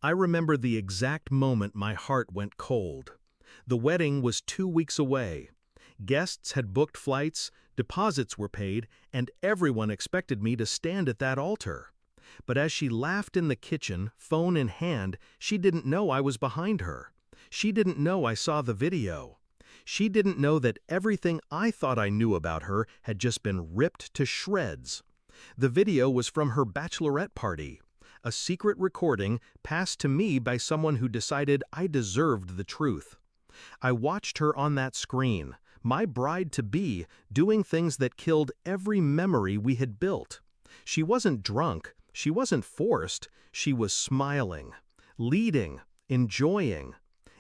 I remember the exact moment my heart went cold. The wedding was 2 weeks away. Guests had booked flights, deposits were paid, and everyone expected me to stand at that altar. But as she laughed in the kitchen, phone in hand, she didn't know I was behind her. She didn't know I saw the video. She didn't know that everything I thought I knew about her had just been ripped to shreds. The video was from her bachelorette party, a secret recording passed to me by someone who decided I deserved the truth. I watched her on that screen, my bride-to-be, doing things that killed every memory we had built. She wasn't drunk, she wasn't forced, she was smiling, leading, enjoying.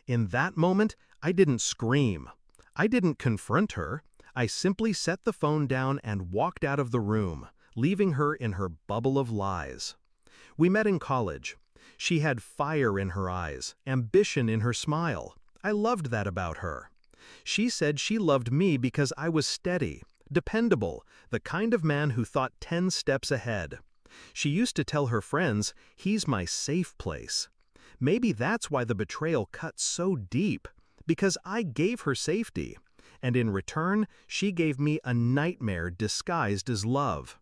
In that moment, I didn't scream. I didn't confront her. I simply set the phone down and walked out of the room, leaving her in her bubble of lies. We met in college. She had fire in her eyes, ambition in her smile. I loved that about her. She said she loved me because I was steady, dependable, the kind of man who thought 10 steps ahead. She used to tell her friends, "He's my safe place." Maybe that's why the betrayal cut so deep, because I gave her safety, and in return, she gave me a nightmare disguised as love.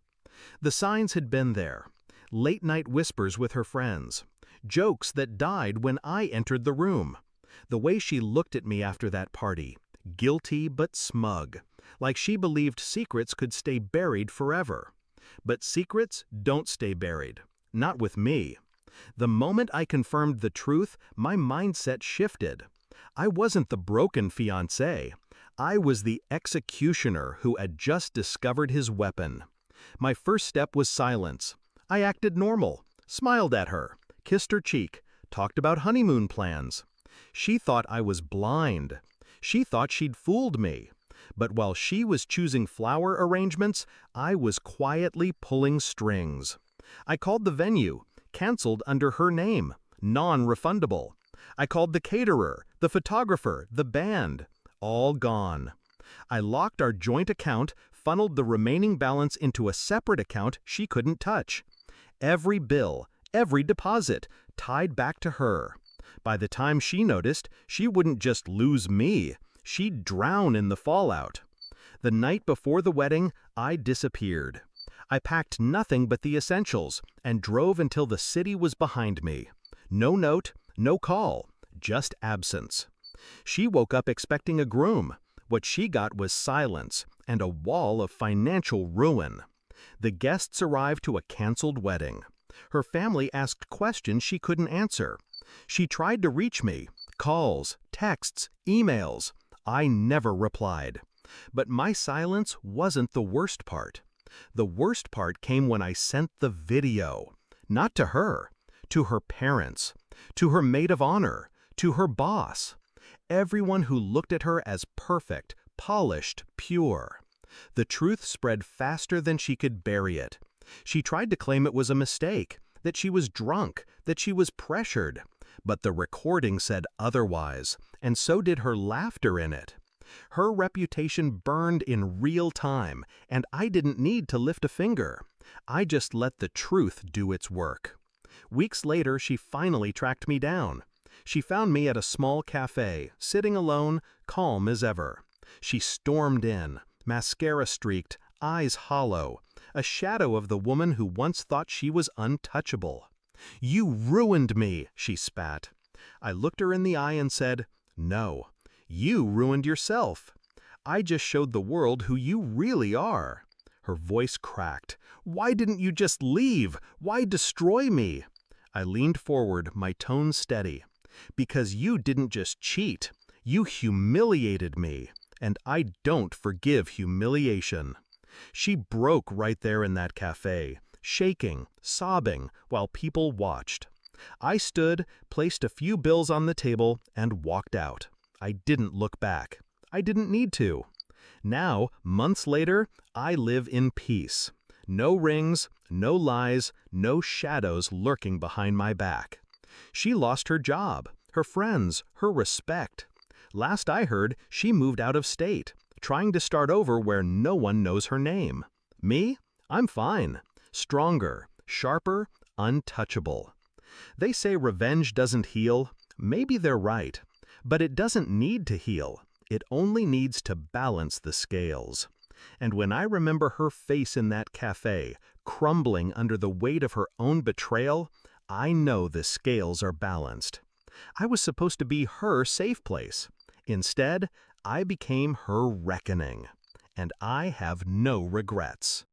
The signs had been there. Late-night whispers with her friends. Jokes that died when I entered the room. The way she looked at me after that party, guilty but smug, like she believed secrets could stay buried forever. But secrets don't stay buried. Not with me. The moment I confirmed the truth, my mindset shifted. I wasn't the broken fiancé. I was the executioner who had just discovered his weapon. My first step was silence. I acted normal, smiled at her, kissed her cheek, talked about honeymoon plans. She thought I was blind. She thought she'd fooled me. But while she was choosing flower arrangements, I was quietly pulling strings. I called the venue, canceled under her name, non-refundable. I called the caterer, the photographer, the band, all gone. I locked our joint account, funneled the remaining balance into a separate account she couldn't touch. Every bill, every deposit, tied back to her. By the time she noticed, she wouldn't just lose me, she'd drown in the fallout. The night before the wedding, I disappeared. I packed nothing but the essentials and drove until the city was behind me. No note, no call, just absence. She woke up expecting a groom. What she got was silence and a wall of financial ruin. The guests arrived to a canceled wedding. Her family asked questions she couldn't answer. She tried to reach me, calls, texts, emails. I never replied. But my silence wasn't the worst part. The worst part came when I sent the video. Not to her, to her parents, to her maid of honor, to her boss. Everyone who looked at her as perfect, polished, pure. The truth spread faster than she could bury it. She tried to claim it was a mistake, that she was drunk, that she was pressured. But the recording said otherwise, and so did her laughter in it. Her reputation burned in real time, and I didn't need to lift a finger. I just let the truth do its work. Weeks later, she finally tracked me down. She found me at a small cafe, sitting alone, calm as ever. She stormed in, mascara streaked, eyes hollow, a shadow of the woman who once thought she was untouchable. "You ruined me," she spat. I looked her in the eye and said, "No, you ruined yourself. I just showed the world who you really are." Her voice cracked. "Why didn't you just leave? Why destroy me?" I leaned forward, my tone steady. "Because you didn't just cheat. You humiliated me. And I don't forgive humiliation." She broke right there in that cafe, shaking, sobbing, while people watched. I stood, placed a few bills on the table, and walked out. I didn't look back. I didn't need to. Now, months later, I live in peace. No rings, no lies, no shadows lurking behind my back. She lost her job, her friends, her respect. Last I heard, she moved out of state, trying to start over where no one knows her name. Me? I'm fine. Stronger, sharper, untouchable. They say revenge doesn't heal. Maybe they're right. But it doesn't need to heal. It only needs to balance the scales. And when I remember her face in that cafe, crumbling under the weight of her own betrayal, I know the scales are balanced. I was supposed to be her safe place. Instead, I became her reckoning. And I have no regrets.